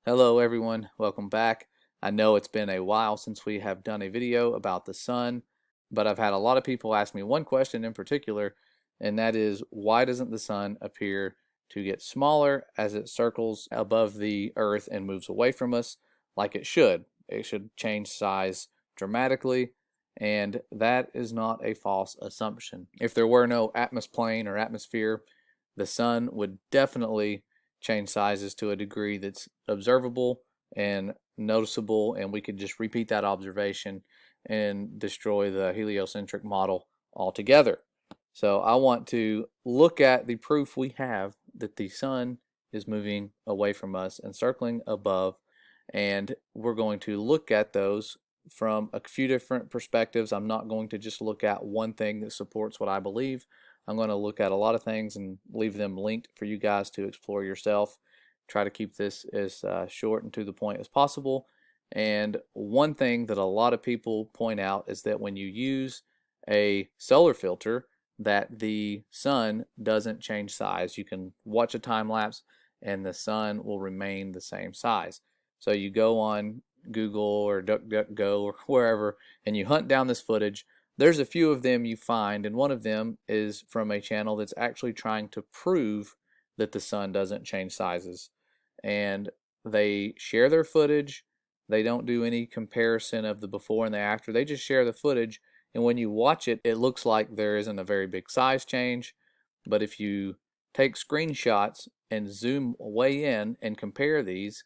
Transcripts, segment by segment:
Hello everyone, welcome back. I know it's been a while since we have done a video about the sun, but I've had a lot of people ask me one question in particular, and that is why doesn't the sun appear to get smaller as it circles above the earth and moves away from us like it should? It should change size dramatically, and that is not a false assumption. If there were no atmosphere or atmosphere, the sun would definitely change sizes to a degree that's observable and noticeable, and we could just repeat that observation and destroy the heliocentric model altogether. So I want to look at the proof we have that the sun is moving away from us and circling above, and we're going to look at those from a few different perspectives. I'm not going to just look at one thing that supports what I believe. I'm going to look at a lot of things and leave them linked for you guys to explore yourself. Try to keep this as short and to the point as possible. And one thing that a lot of people point out is that when you use a solar filter, that the sun doesn't change size. You can watch a time lapse and the sun will remain the same size. So you go on Google or DuckDuckGo or wherever and you hunt down this footage. There's a few of them you find, and one of them is from a channel that's actually trying to prove that the sun doesn't change sizes. And they share their footage. They don't do any comparison of the before and the after. They just share the footage, and when you watch it, it looks like there isn't a very big size change. But if you take screenshots and zoom way in and compare these,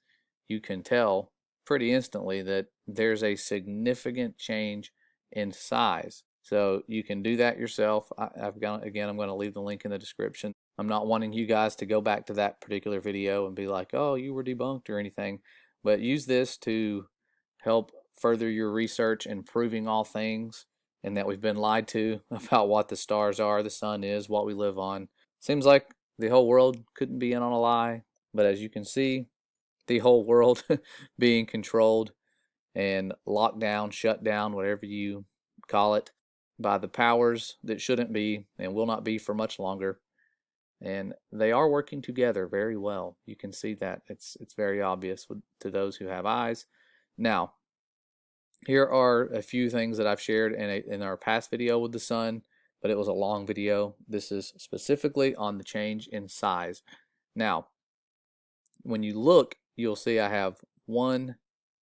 you can tell pretty instantly that there's a significant change in size. So you can do that yourself. I'm going to leave the link in the description. I'm not wanting you guys to go back to that particular video and be like, oh, you were debunked or anything, but use this to help further your research in proving all things and that we've been lied to about what the stars are, the sun is, what we live on. Seems like the whole world couldn't be in on a lie, but as you can see, the whole world being controlled and locked down, shut down, whatever you call it, by the powers that shouldn't be and will not be for much longer. And they are working together very well. You can see that. It's very obvious to those who have eyes. Now, here are a few things that I've shared in our past video with the sun, but it was a long video. This is specifically on the change in size. Now, when you look, you'll see I have 1,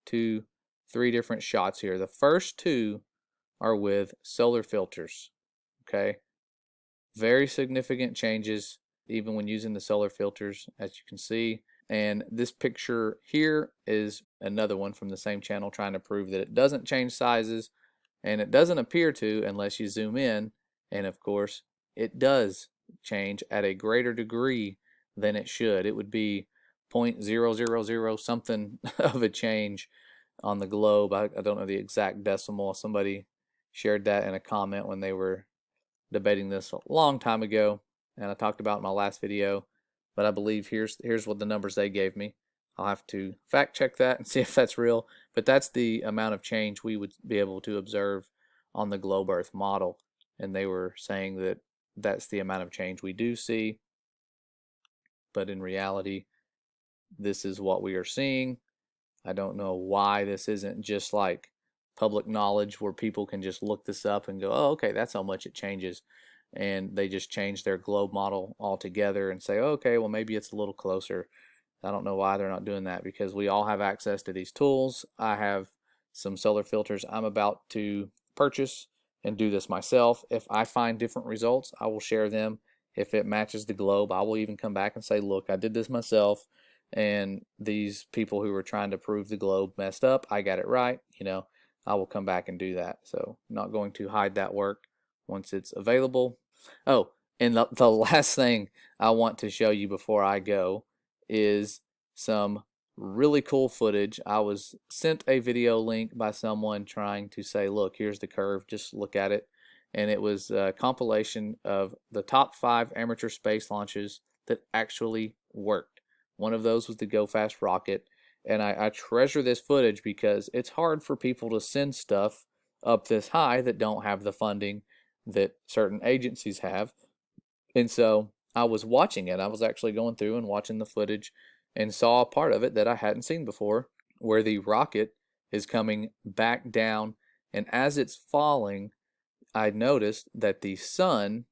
2, 3 different shots here. The first two are with solar filters. Okay, very significant changes even when using the solar filters, as you can see. And this picture here is another one from the same channel trying to prove that it doesn't change sizes, and it doesn't appear to unless you zoom in. And of course, it does change at a greater degree than it should. It would be 0.000 something of a change on the globe. I don't know the exact decimal. Somebody shared that in a comment when they were debating this a long time ago, and I talked about in my last video, but I believe here's what the numbers they gave me. I'll have to fact check that and see if that's real, but that's the amount of change we would be able to observe on the globe Earth model, and they were saying that that's the amount of change we do see, but in reality, this is what we are seeing. I don't know why this isn't just like public knowledge where people can just look this up and go, oh, okay, that's how much it changes. And they just change their globe model altogether and say, oh, okay, well, maybe it's a little closer. I don't know why they're not doing that because we all have access to these tools. I have some solar filters I'm about to purchase and do this myself. If I find different results, I will share them. If it matches the globe, I will even come back and say, look, I did this myself, and these people who were trying to prove the globe messed up. I got it right. I will come back and do that. So I'm not going to hide that work once it's available. Oh, and the last thing I want to show you before I go is some really cool footage. I was sent a video link by someone trying to say, look, here's the curve, just look at it. And it was a compilation of the top 5 amateur space launches that actually worked. One of those was the GoFast rocket. And I treasure this footage because it's hard for people to send stuff up this high that don't have the funding that certain agencies have. And so I was watching it. I was actually going through and watching the footage and saw a part of it that I hadn't seen before, where the rocket is coming back down, and as it's falling, I noticed that the sun,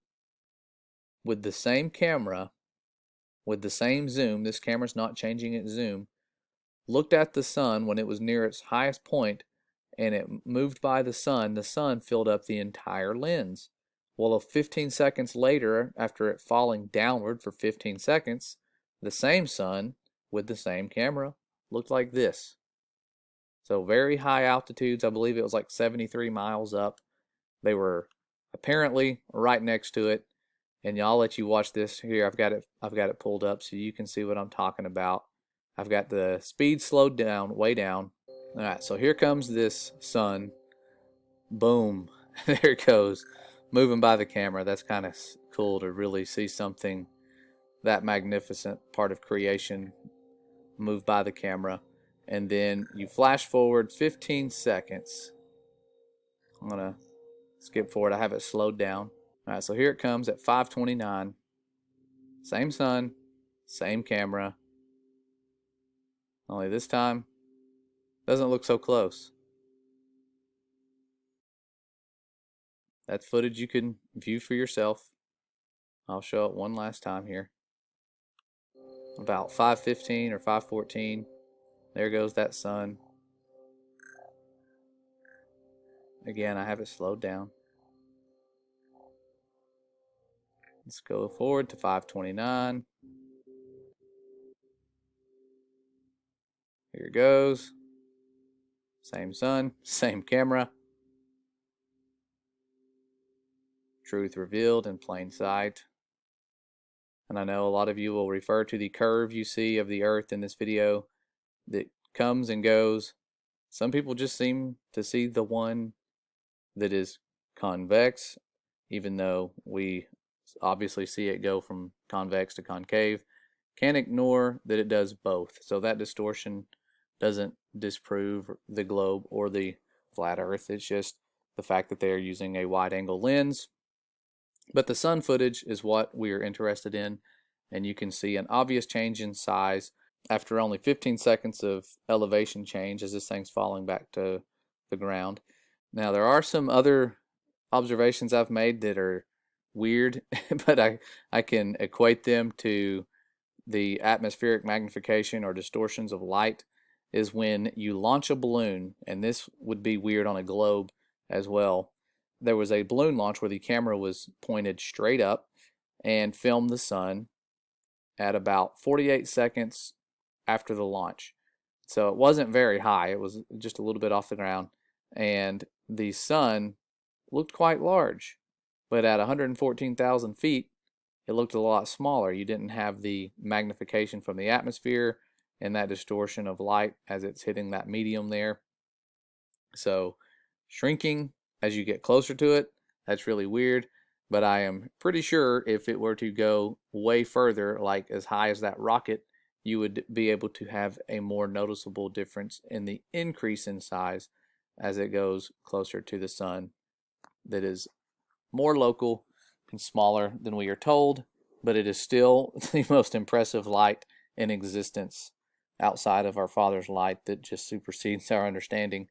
with the same camera, with the same zoom, this camera's not changing its zoom, looked at the sun when it was near its highest point, and it moved by the sun filled up the entire lens. Well, 15 seconds later, after it falling downward for 15 seconds, the same sun with the same camera looked like this. So very high altitudes. I believe it was like 73 miles up. They were apparently right next to it. And y'all, let you watch this here. I've got it pulled up so you can see what I'm talking about. I've got the speed slowed down, way down. All right, so here comes this sun. Boom. There it goes. Moving by the camera. That's kind of cool to really see something that magnificent, part of creation, move by the camera. And then you flash forward 15 seconds. I'm going to skip forward. I have it slowed down. All right, so here it comes at 5:29. Same sun, same camera. Only this time, doesn't look so close. That's footage you can view for yourself. I'll show it one last time here. About 5:15 or 5:14. There goes that sun. Again, I have it slowed down. Let's go forward to 5:29. Here it goes. Same sun, same camera. Truth revealed in plain sight. And I know a lot of you will refer to the curve you see of the earth in this video that comes and goes. Some people just seem to see the one that is convex, even though we obviously see it go from convex to concave. Can't ignore that it does both. So that distortion doesn't disprove the globe or the flat earth. It's just the fact that they are using a wide angle lens. But the sun footage is what we are interested in, and you can see an obvious change in size after only 15 seconds of elevation change as this thing's falling back to the ground. Now there are some other observations I've made that are weird, but I can equate them to the atmospheric magnification or distortions of light. Is when you launch a balloon, and this would be weird on a globe as well. There was a balloon launch where the camera was pointed straight up and filmed the sun at about 48 seconds after the launch. So it wasn't very high, it was just a little bit off the ground, and the sun looked quite large, but at 114,000 feet it looked a lot smaller. You didn't have the magnification from the atmosphere and that distortion of light as it's hitting that medium there. So shrinking as you get closer to it, that's really weird, but I am pretty sure if it were to go way further, like as high as that rocket, you would be able to have a more noticeable difference in the increase in size as it goes closer to the sun, that is more local and smaller than we are told, but it is still the most impressive light in existence outside of our Father's light that just supersedes our understanding.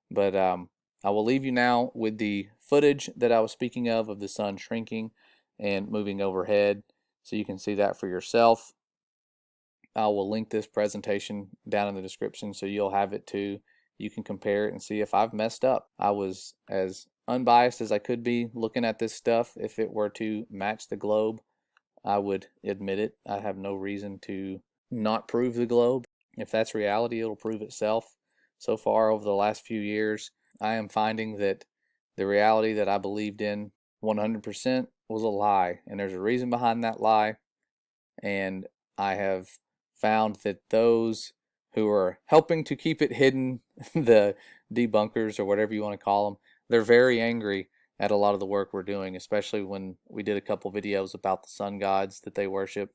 But I will leave you now with the footage that I was speaking of the sun shrinking and moving overhead, so you can see that for yourself. I will link this presentation down in the description so you'll have it too. You can compare it and see if I've messed up. I was as unbiased as I could be looking at this stuff. If it were to match the globe, I would admit it. I have no reason to not prove the globe. If that's reality, it'll prove itself. So far over the last few years, I am finding that the reality that I believed in 100% was a lie, and there's a reason behind that lie. And I have found that those who are helping to keep it hidden, the debunkers or whatever you want to call them, they're very angry at a lot of the work we're doing, especially when we did a couple videos about the sun gods that they worship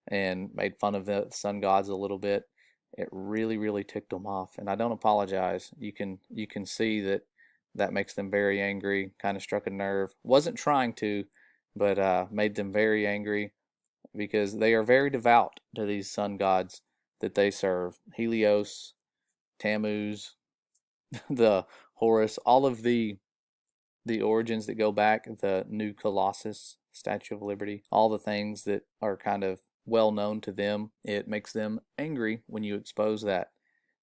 and made fun of the sun gods a little bit. It really, really ticked them off, and I don't apologize. You can see that that makes them very angry, kind of struck a nerve. Wasn't trying to, but made them very angry because they are very devout to these sun gods. that they serve. Helios, Tammuz, the Horus, all of the origins that go back, the new Colossus, Statue of Liberty, all the things that are kind of well known to them. It makes them angry when you expose that.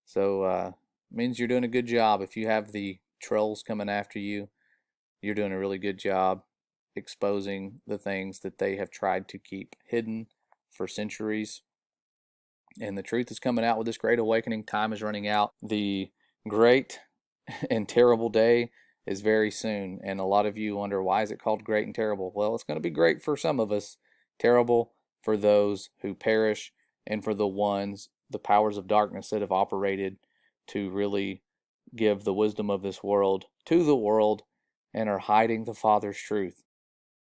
So means you're doing a good job. If you have the trolls coming after you, you're doing a really good job exposing the things that they have tried to keep hidden for centuries. And the truth is coming out with this great awakening. Time is running out. The great and terrible day is very soon. And a lot of you wonder, why is it called great and terrible? Well, it's going to be great for some of us, terrible for those who perish, and for the powers of darkness that have operated to really give the wisdom of this world to the world and are hiding the Father's truth.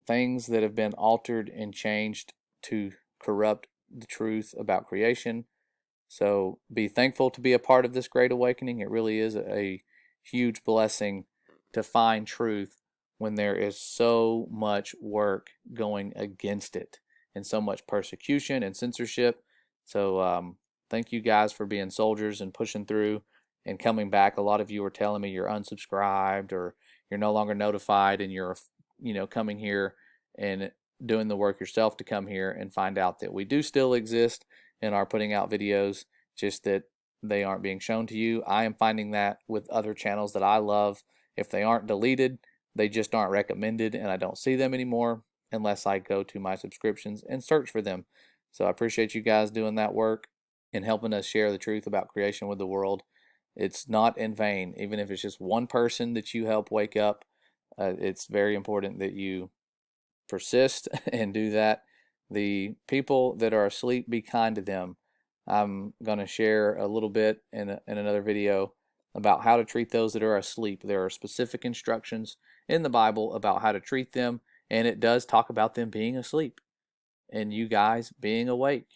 Things that have been altered and changed to corrupt the truth about creation. So be thankful to be a part of this great awakening. It really is a huge blessing to find truth when there is so much work going against it and so much persecution and censorship. So thank you guys for being soldiers and pushing through and coming back. A lot of you are telling me you're unsubscribed or you're no longer notified, and you're coming here and doing the work yourself to come here and find out that we do still exist and are putting out videos, just that they aren't being shown to you. I am finding that with other channels that I love. If they aren't deleted, they just aren't recommended, and I don't see them anymore unless I go to my subscriptions and search for them. So I appreciate you guys doing that work and helping us share the truth about creation with the world. It's not in vain. Even if it's just one person that you help wake up, it's very important that you persist and do that. The people that are asleep, be kind to them. I'm going to share a little bit in another video about how to treat those that are asleep. There are specific instructions in the Bible about how to treat them, and it does talk about them being asleep and you guys being awake.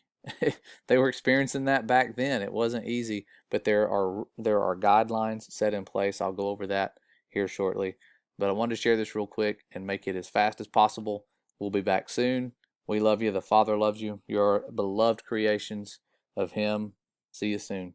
They were experiencing that back then. It wasn't easy, but there are guidelines set in place. I'll go over that here shortly. But I wanted to share this real quick and make it as fast as possible. We'll be back soon. We love you. The Father loves you. You're beloved creations of Him. See you soon.